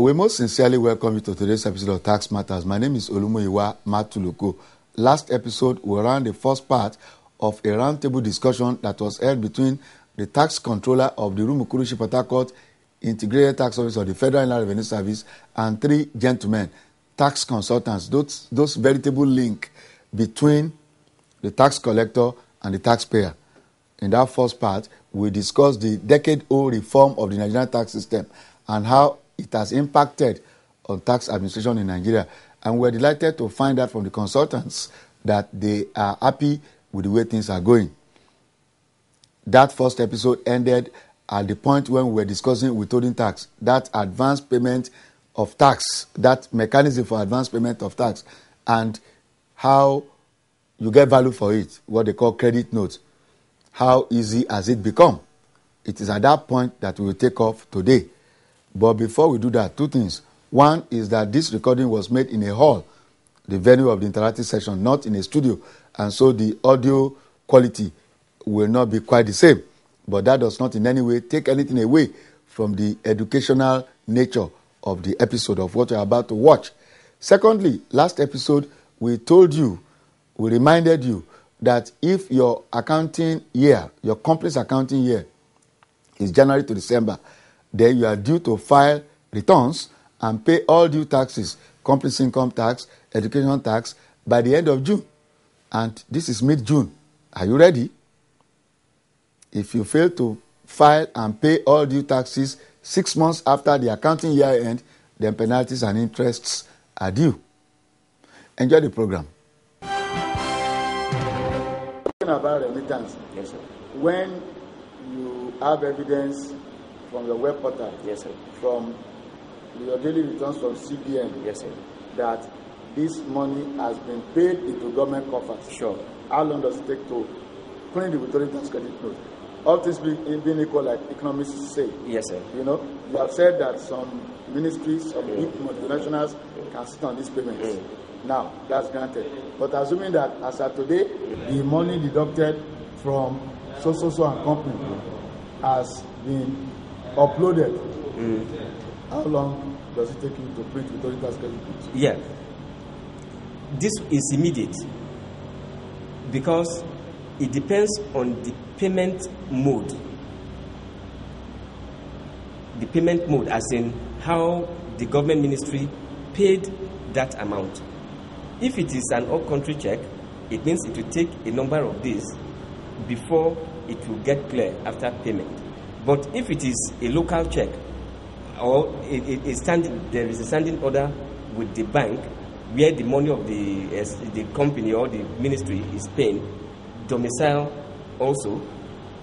We most sincerely welcome you to today's episode of Tax Matters. My name is Olumuyiwa Matuluko. Last episode, we ran the first part of a roundtable discussion that was held between the tax controller of the Rumukurushi Port Harcourt Integrated Tax Office of the Federal Inland Revenue Service and three gentlemen, tax consultants, those veritable link between the tax collector and the taxpayer. In that first part, we discussed the decade-old reform of the Nigerian tax system and how it has impacted on tax administration in Nigeria. And we're delighted to find out from the consultants that they are happy with the way things are going. That first episode ended at the point when we were discussing withholding tax, that advance payment of tax, that mechanism for advance payment of tax, and how you get value for it, what they call credit notes. How easy has it become? It is at that point that we will take off today. But before we do that, two things. One is that this recording was made in a hall, the venue of the interactive session, not in a studio. And so the audio quality will not be quite the same. But that does not in any way take anything away from the educational nature of the episode of what you're about to watch. Secondly, last episode, we reminded you that if your accounting year, your company's accounting year is January to December, then you are due to file returns and pay all due taxes, company's income tax, education tax, by the end of June. And this is mid-June. Are you ready? If you fail to file and pay all due taxes 6 months after the accounting year end, then penalties and interests are due. Enjoy the program. Talking about remittance. Yes, sir. When you have evidence from your web portal, yes, sir, from your daily returns from CBN, yes, sir, that this money has been paid into government coffers. Sure. How long does it take to clean the withholding tax credit note? All things being equal, like economists say. Yes, sir. You know, you have said that some ministries, some big multinationals can sit on these payments. Now, that's granted. But assuming that as of today, the money deducted from so and company has been uploaded, how long does it take you to print withholding tax credit notes? Yeah. This is immediate because it depends on the payment mode. The payment mode, as in how the government ministry paid that amount. If it is an all-country check, it means it will take a number of days before it will get clear after payment. But if it is a local check, or there is a standing order with the bank where the money of the company or the ministry is paying, domicile also,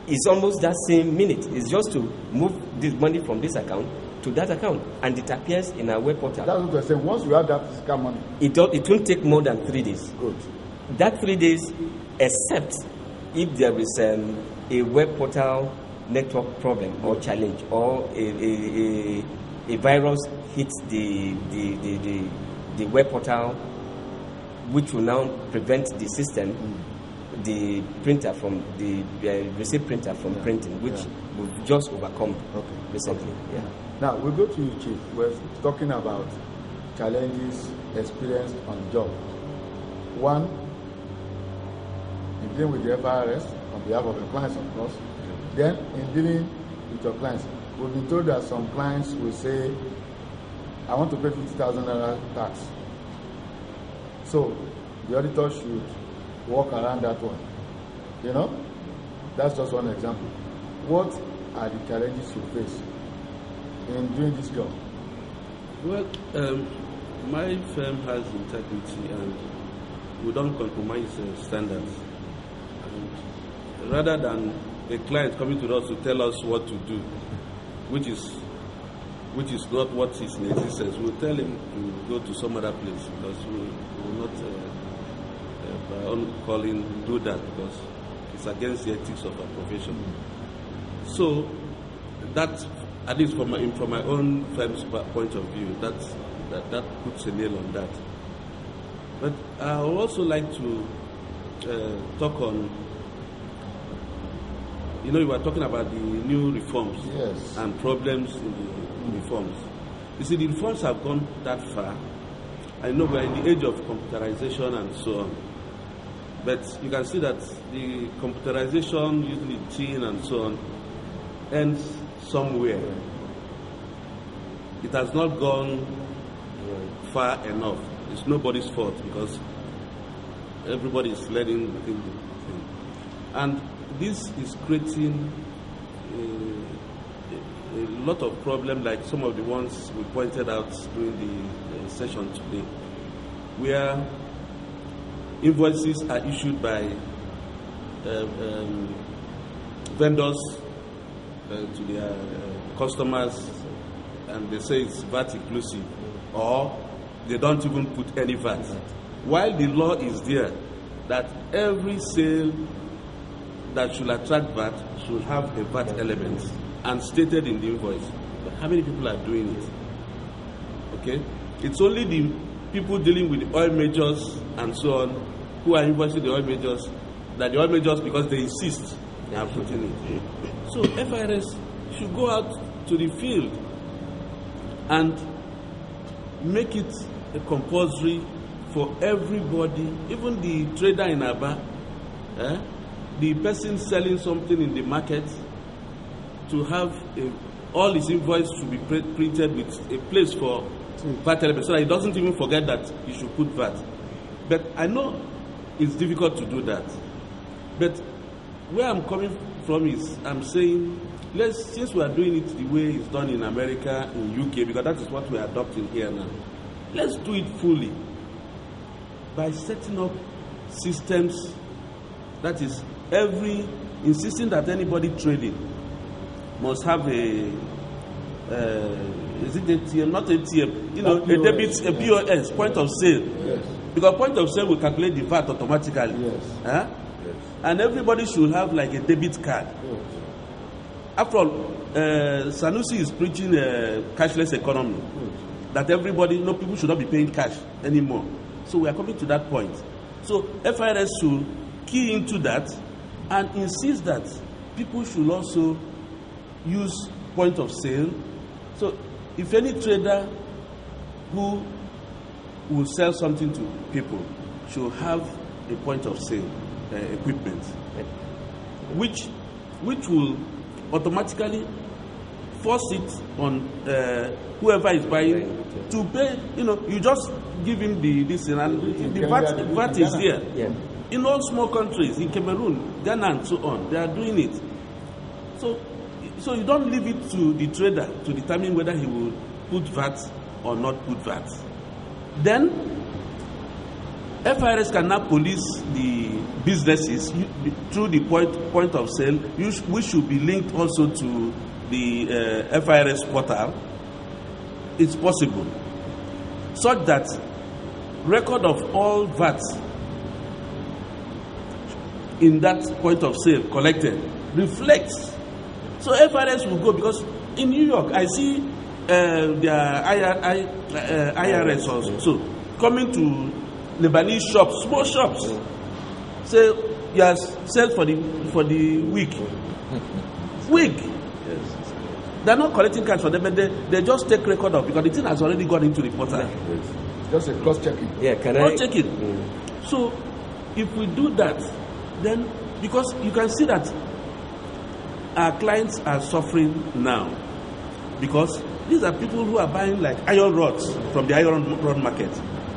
it's almost that same minute. It's just to move this money from this account to that account, and it appears in our web portal. That's what I said. Once you have that physical money, it won't take more than 3 days. Good. That 3 days, except if there is a web portal network problem or challenge, or a virus hits the web portal, which will now prevent the system, the printer from the receipt printer from printing, which we've just overcome recently. Yeah. Now we'll go to you, Chief. We're talking about challenges experienced on the job. One, in dealing with the FIRS on behalf of your clients, of course. Then, in dealing with your clients, we've been told that some clients will say, I want to pay 50,000 naira tax. So, the auditor should work around that one. You know? That's just one example. What are the challenges you face in doing this job? Well, my firm has integrity and we don't compromise standards. And rather than a client coming to us to tell us what to do, which is not what is in existence, we'll tell him to go to some other place, because we will not, by own calling, do that, because it's against the ethics of our profession. So, that, at least from my own firm's point of view, that puts a nail on that. But I would also like to talk on, you were talking about the new reforms and problems in the reforms. You see, the reforms have gone that far. I know we're in the age of computerization and so on. But you can see that the computerization, using the tin and so on, ends somewhere. It has not gone far enough. It's nobody's fault because everybody is learning the thing. And this is creating a lot of problems, like some of the ones we pointed out during the session today, where invoices are issued by vendors to their customers, and they say it's VAT inclusive, or they don't even put any VAT. While the law is there that every sale that should attract VAT should have a VAT element and stated in the invoice. But how many people are doing it? Okay? It's only the people dealing with the oil majors and so on who are invoicing the oil majors, that the oil majors, because they insist, they are putting it. So FIRS should go out to the field and make it a compulsory for everybody, even the trader in Aba, the person selling something in the market, to have all his invoice should be printed with a place for VAT element, so that he doesn't even forget that he should put VAT. But I know it's difficult to do that. But where I'm coming from is, I'm saying, since we are doing it the way it's done in America, in UK, because that is what we are adopting here now, let's do it fully by setting up systems, that is, insisting that anybody trading must have is it ATM, not ATM, a debit, a POS, point of sale. Yes. Because point of sale will calculate the VAT automatically. Yes. Yes. And everybody should have like a debit card. Yes. After all, Sanusi is preaching a cashless economy. Yes. That everybody, people should not be paying cash anymore. So we are coming to that point. So FIRS should key into that and insist that people should also use point of sale. So if any trader who will sell something to people should have a point of sale equipment, which will automatically force it on whoever is buying to pay. You just give him this, and the VAT is there. Yeah. In all small countries, in Cameroon, Ghana, and so on, they are doing it. So you don't leave it to the trader to determine whether he will put VAT or not put VAT. Then FIRS can now police the businesses through the point of sale, which should be linked also to the FIRS portal. It's possible, such that record of all VAT in that point of sale collected reflects. So FIRS will go, because in New York I see their IRS also coming to Lebanese shops, small shops, say yes, sell for the week. They're not collecting cash for them, but they just take record of, because the thing has already gone into the portal. Yes. Just a cross-checking. Yeah, cross-checking. So if we do that, then, because you can see that our clients are suffering now, because these are people who are buying like iron rods from the iron rod market.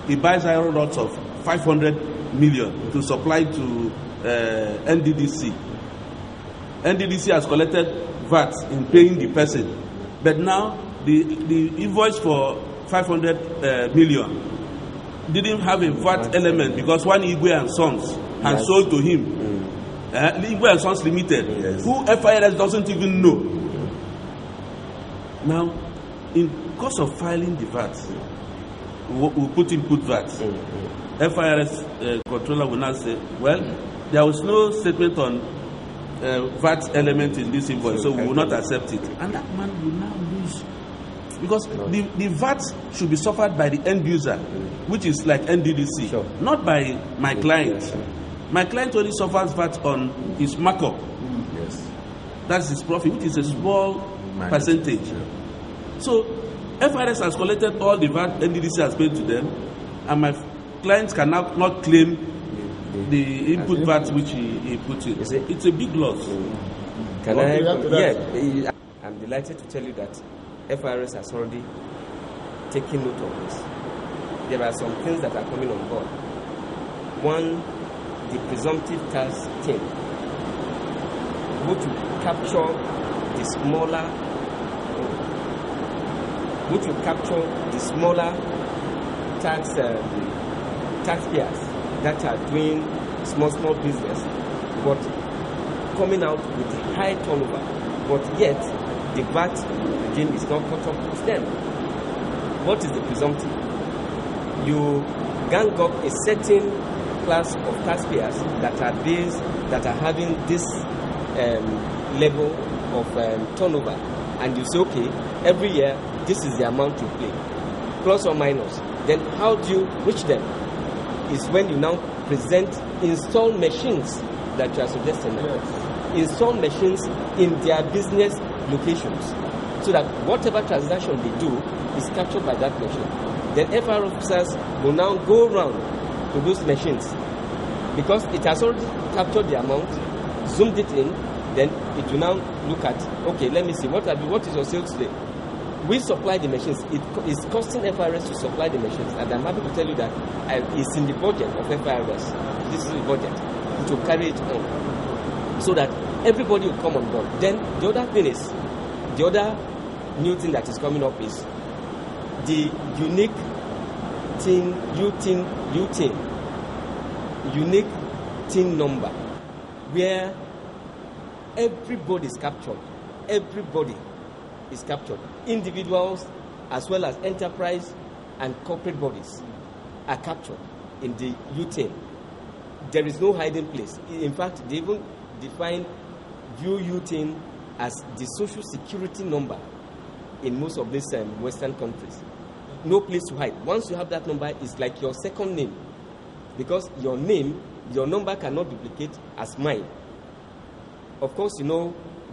He buys iron rods of 500 million to supply to NDDC. NDDC has collected VAT in paying the person, but now the invoice for 500 million didn't have a VAT element, because one Igwe and Sons had sold to him. Igwe and Sons Limited, who FIRS doesn't even know. Now, in course of filing the VAT, we'll put input VAT. FIRS controller will now say, well, there was no statement on VAT element in this invoice, so we will not accept it. And that man will now lose, because the VAT should be suffered by the end user, which is like NDDC, not by my client. My client only suffers VAT on his markup. That's his profit, which is a small percentage. So FIRS has collected all the VAT NDDC has paid to them, and my clients cannot not claim the input VAT which he put in. It's a big loss. Can I? Yeah, I'm delighted to tell you that FIRS has already taken note of this. There are some things that are coming on board. One, the presumptive tax team, which will capture the smaller, taxpayers that are doing small business, but coming out with high turnover, but yet the VAT regime is not caught up with them. What is the presumptive? You gang up a certain class of taxpayers that are having this level of turnover, and you say, okay, every year this is the amount you pay, plus or minus. Then how do you reach them? Is when you now present install machines that you are suggesting. Yes. Install machines in their business locations, so that whatever transaction they do is captured by that machine. Then FR officers will now go around to those machines, because it has already captured the amount, zoomed it in, then it will now look at, okay, let me see, what is your sales today? We supply the machines. It is costing FIRS to supply the machines, and I'm happy to tell you that it's in the budget of FIRS. This is the budget to carry it on, so that everybody will come on board. Then the other new thing that is coming up is the unique unique TIN number, where everybody is captured. Everybody is captured. Individuals as well as enterprise and corporate bodies are captured in the UTIN. There is no hiding place. In fact, they even define view UTIN as the social security number in most of these Western countries. No place to hide. Once you have that number, it's like your second name, because your number cannot duplicate as mine. Of course,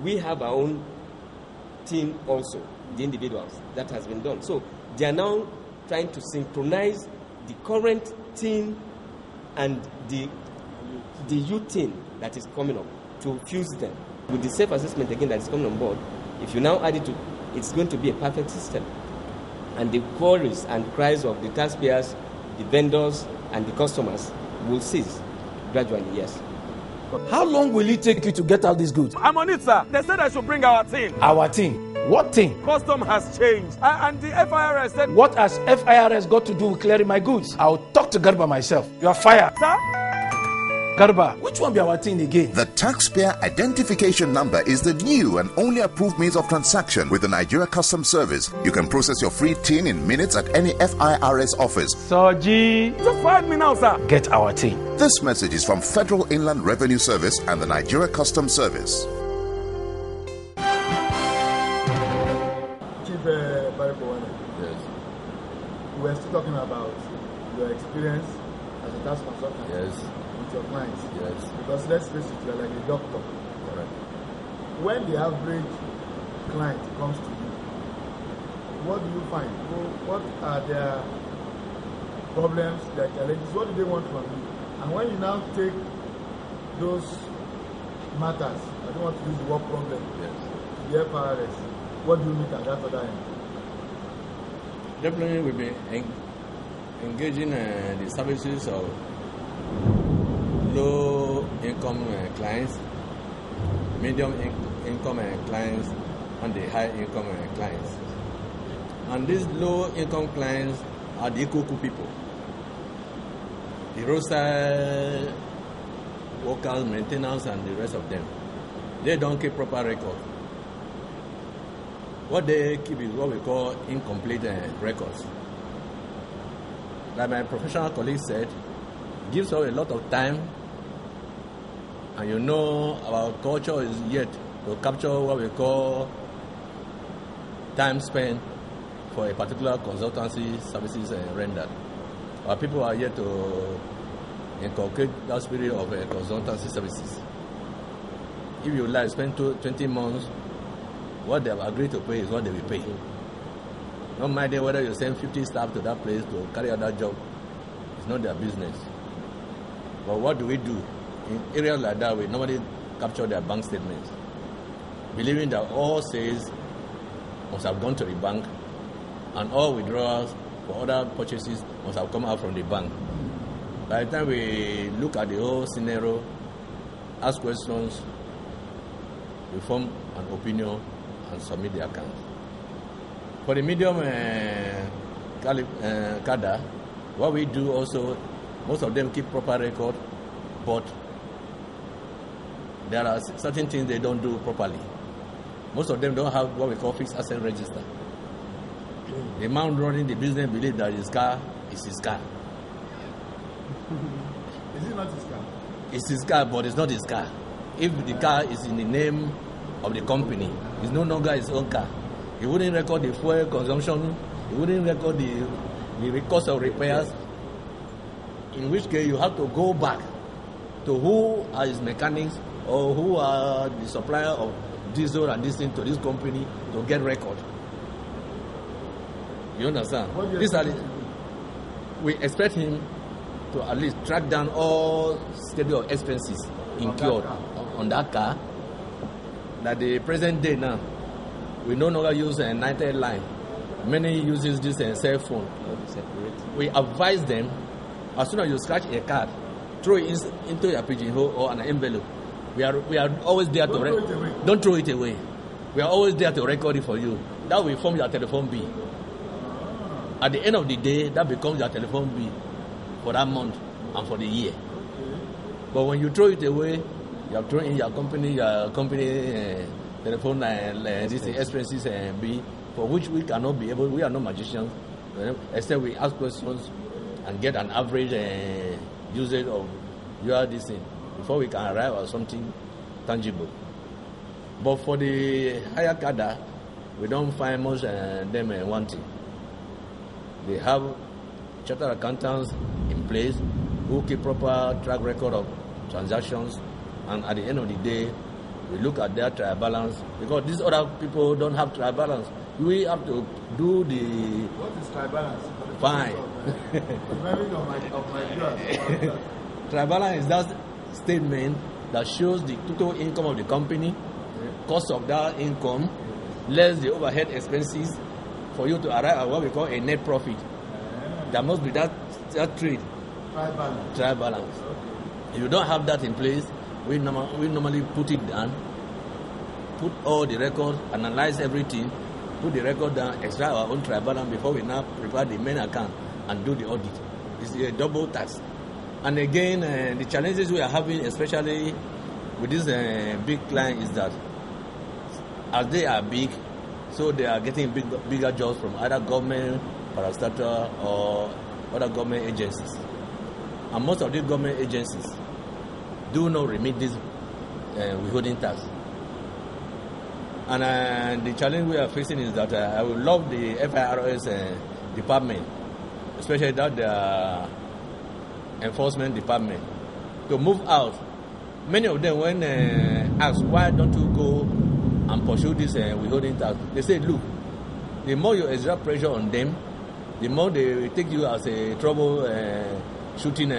we have our own team also, the individuals. That has been done. So they are now trying to synchronize the current team and the UTIN that is coming up to fuse them. With the self-assessment again that is coming on board, if you now add it to, it's going to be a perfect system. And the queries and cries of the taxpayers, the vendors, and the customers will cease gradually, yes. How long will it take you to get out these goods? I'm on it, sir. They said I should bring our team. Our team? What team? Custom has changed. And the FIRS said... What has FIRS got to do with clearing my goods? I'll talk to Garba myself. You are fired. Sir? Garba, which one be our team again? The Taxpayer Identification Number is the new and only approved means of transaction with the Nigeria Customs Service. You can process your free TIN in minutes at any FIRS office. Soji. Just find me now, sir. Get our team. This message is from Federal Inland Revenue Service and the Nigeria Customs Service. Chief Baripowane. Yes. We're still talking about your experience as a tax consultant. Yes. With your clients. Yes. Because let's face it, you're like a doctor. Correct. When the average client comes to you, what do you find? What are their problems, their challenges? What do they want from you? And when you now take those matters, I don't want to use the word problem, Yes. to the FIRS, what do you meet at that other end? Definitely we'll be engaging the services of low income clients, medium income clients, and the high income clients. And these low income clients are the Ikuku people, the roadside workers, maintenance, and the rest of them. They don't keep proper records. What they keep is what we call incomplete records. Like my professional colleague said, gives us a lot of time, and our culture is yet to capture what we call time spent for a particular consultancy services rendered. Our people are yet to inculcate that spirit of consultancy services. If you spend 20 months, what they have agreed to pay is what they will pay. Not minding whether you send 50 staff to that place to carry out that job. It's not their business. But what do we do? In areas like that, we normally capture their bank statements, believing that all sales must have gone to the bank and all withdrawals for other purchases must have come out from the bank. By the time we look at the whole scenario, ask questions, we form an opinion and submit the account. For the medium cadre, what we do also, most of them keep proper record, but there are certain things they don't do properly. Most of them don't have what we call fixed asset register. The man running the business believes that his car is his car. Is it not his car? It's his car, but it's not his car. If the car is in the name of the company, it's no longer his own car. He wouldn't record the fuel consumption. He wouldn't record the cost of repairs. In which case, you have to go back to who are his mechanics or who are the supplier of diesel and this thing to this company to get record. You understand? We expect him to at least track down all schedule of expenses incurred on that car. That the present day now, we no longer use a 90 line. Many uses this cell phone. We advise them, as soon as you scratch a card, throw it into a pigeonhole or an envelope. We are always there to record. Don't throw it away. We are always there to record it for you. That will form your telephone bill. At the end of the day, that becomes your telephone bill for that month and for the year. But when you throw it away, you have thrown in your company telephone these expenses bill, for which we cannot be able. We are not magicians, except we ask questions and get an average usage of your this thing before we can arrive at something tangible. But for the higher cadre, we don't find most them wanting. They have chartered accountants in place who keep proper track record of transactions, and at the end of the day, we look at their trial balance, because these other people don't have trial balance. We have to do the... What is trial balance? Fine. Trial balance is that statement that shows the total income of the company, cost of that income, less the overhead expenses, for you to arrive at what we call a net profit. There must be that trade. Trial balance. If you don't have that in place, we normally put it down, put all the records, analyze everything, put the record down, extract our own trial balance before we now prepare the main account and do the audit. It's a double task. And again, the challenges we are having, especially with this big client, is that as they are big, so they are getting bigger jobs from either government, parastatal, or other government agencies. And most of these government agencies do not remit this withholding tax. And the challenge we are facing is that I would love the FIRS department, especially that enforcement department, to move out. Many of them, when asked, why don't you go and pursue this withholding tax, they say, look, the more you exert pressure on them, the more they will take you as a trouble shooting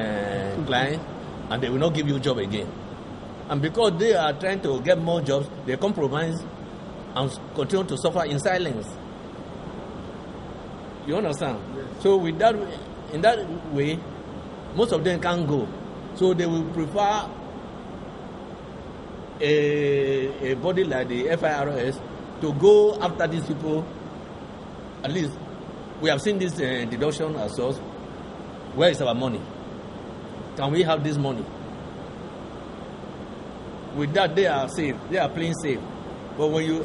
client, and they will not give you a job again. And because they are trying to get more jobs, they compromise and continue to suffer in silence. You understand? Yes. So with that, in that way, most of them can't go. So they will prefer a body like the FIRS to go after these people. At least we have seen this deduction as source. Where is our money? Can we have this money? With that, they are safe. They are playing safe. But when you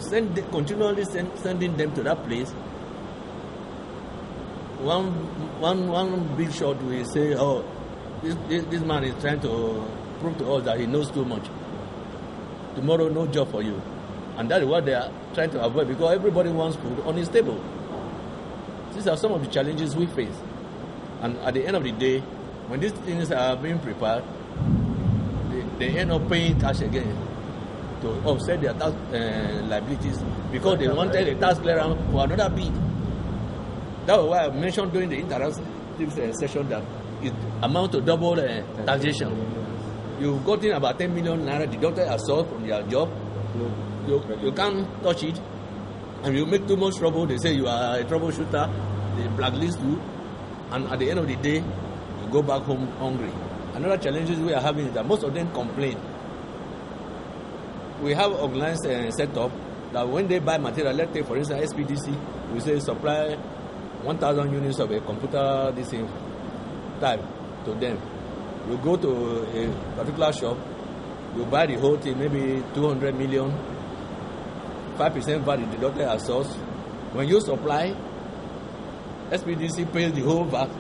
continually sending them to that place, one big shot will say, "Oh, this man is trying to prove to us that he knows too much. Tomorrow, no job for you." And that is what they are trying to avoid, because everybody wants food on his table. These are some of the challenges we face. And at the end of the day, when these things are being prepared, they end up paying cash again to offset their tax liabilities, because they wanted a tax clearance for another bid. That was why I mentioned during the interactive session that it amounts to double taxation. You've gotten about 10 million naira deducted as source from your job. You can't touch it, and you make too much trouble. They say you are a troubleshooter. They blacklist you, and at the end of the day, you go back home hungry. Another challenges we are having is that most of them complain. We have organized setup that when they buy material, let's take for instance SPDC, we say supply 1,000 units of a computer type to them. You go to a particular shop, you buy the whole thing, maybe 200 million, 5% value deducted as source. When you supply, SPDC pays the whole VAT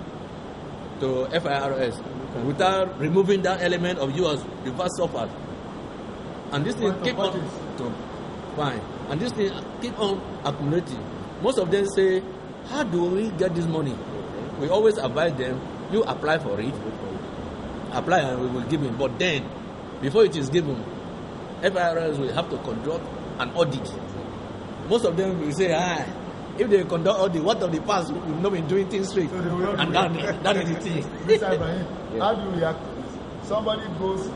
to FIRS without removing that element of you as the VAT suffered. And this thing keep on fine. And this thing keep on accumulating. Most of them say, how do we get this money? We always advise them, you apply for it, apply and we will give it. But then, before it is given, FIRS will have to conduct an audit. Most of them will say, if they conduct audit, what of the past, we've not been doing things straight. So and that is the thing. Mr. Ibrahim, how do you react to this? Somebody goes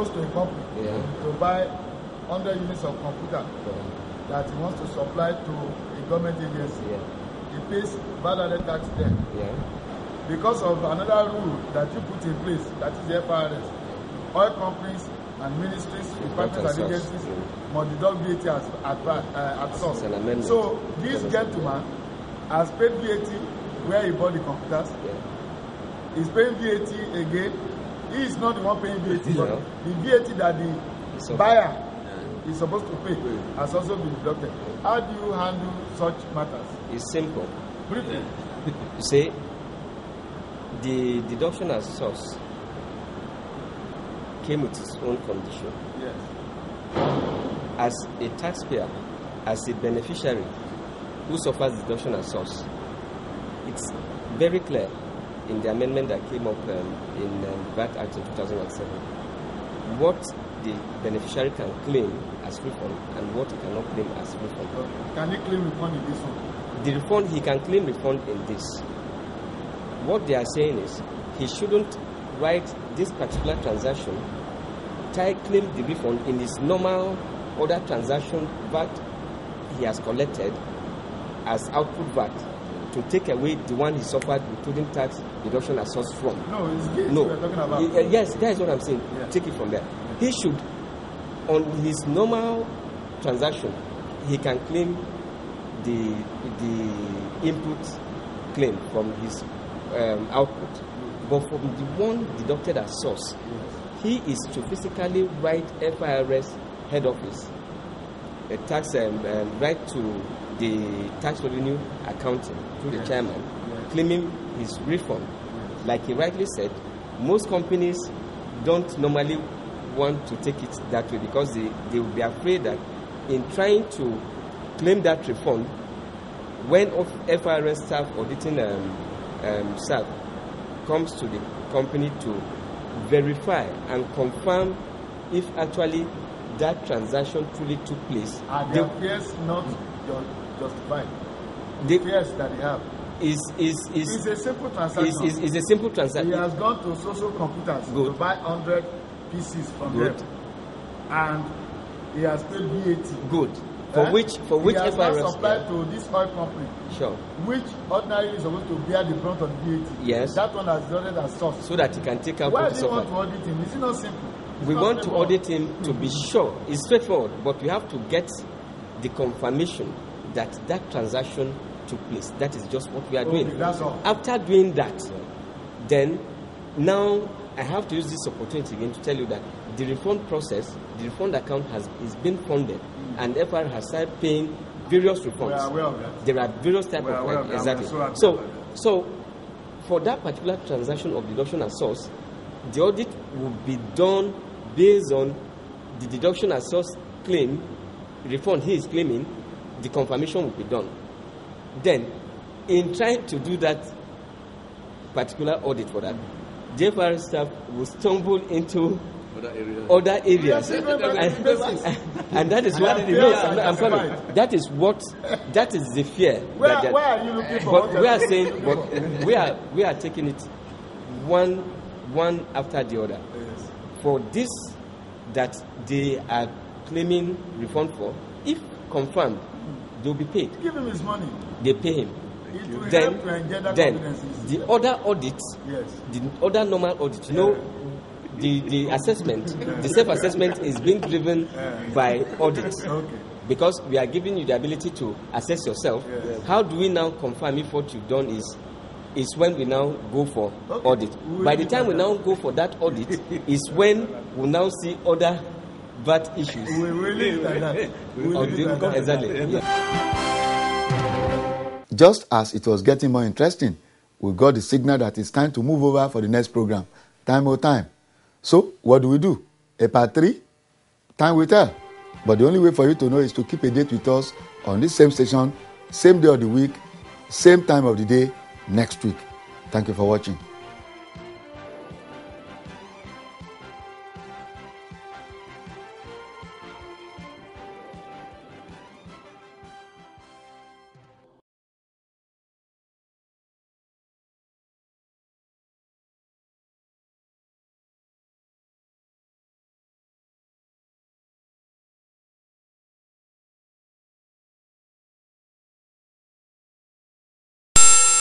to a company to buy 100 units of computer that he wants to supply to a government agency. He pays value tax there. Because of another rule that you put in place, that is the FIRS, oil companies and ministries, departments and agencies must deduct VAT at source. So this gentleman has paid VAT where he bought the computers. He's paying VAT again. He is not the one paying VAT, but the VAT that the buyer is supposed to pay has also been deducted. How do you handle such matters? It's simple. Briefly. You see, the deduction as source came with its own condition. Yes. As a taxpayer, as a beneficiary who suffers deduction as source, it's very clear in the amendment that came up in the VAT Act in 2007 what the beneficiary can claim as refund and what he cannot claim as refund. Can he claim refund in this one? The refund, he can claim refund in this. What they are saying is he shouldn't write this particular transaction, claim the refund in his normal other transaction VAT he has collected as output VAT to take away the one he suffered including tax deduction as source from. No, it's gate no. We're talking about. Yes, that is what I'm saying. Yeah. Take it from there. He should, on his normal transaction, he can claim the input claim from his output. But from the one deducted as source, he is to physically write FIRS head office, a tax write to the tax revenue accounting through the chairman, claiming his refund. Like he rightly said, most companies don't normally want to take it that way because they will be afraid that in trying to claim that refund, when FIRS staff auditing staff comes to the company to verify and confirm if actually that transaction truly took place. Are their fears not justified? The fears that they have. It's a simple transaction. It's a simple transaction. He has gone to social computers to buy 100 pieces from them, and he has paid VAT. Good. For which he has FIRS not supplied to this oil company. Sure. Which ordinarily is supposed to bear the brunt of the VAT. Yes. That one has done it as source. So that he can take out. Why do you want to audit him? Is it not simple? We want to audit him to be sure. It's straightforward, but we have to get the confirmation that that transaction took place. That is just what we are doing. That's all. After doing that, then now I have to use this opportunity again to tell you that the refund process, the refund account is been funded, and FR has started paying various refunds. We are aware of that. There are various types of exactly. So for that particular transaction of deduction as source, the audit will be done based on the deduction as source claim, refund he is claiming. The confirmation will be done. Then, in trying to do that particular audit for that, JFR staff will stumble into other areas. And that is what I'm coming. That is the fear. Where are you looking for? But we are saying, but we are taking it one after the other. Yes. For this that they are claiming refund for, if confirmed, they'll be paid. Give him his money. They pay him. It will Then help to engender confidence. the other audit, Yes. the other normal audit, the assessment, the self-assessment is being driven by audits. Okay. Because we are giving you the ability to assess yourself. Yes. How do we now confirm if what you've done is when we now go for audit? By the time we now go for that audit is when we now see other VAT issues. We will leave like that. We will leave like that. Exactly. Just as it was getting more interesting, we got the signal that it's time to move over for the next program. Time will time. So, what do? A part 3? Time will tell. But the only way for you to know is to keep a date with us on this same station, same day of the week, same time of the day, next week. Thank you for watching.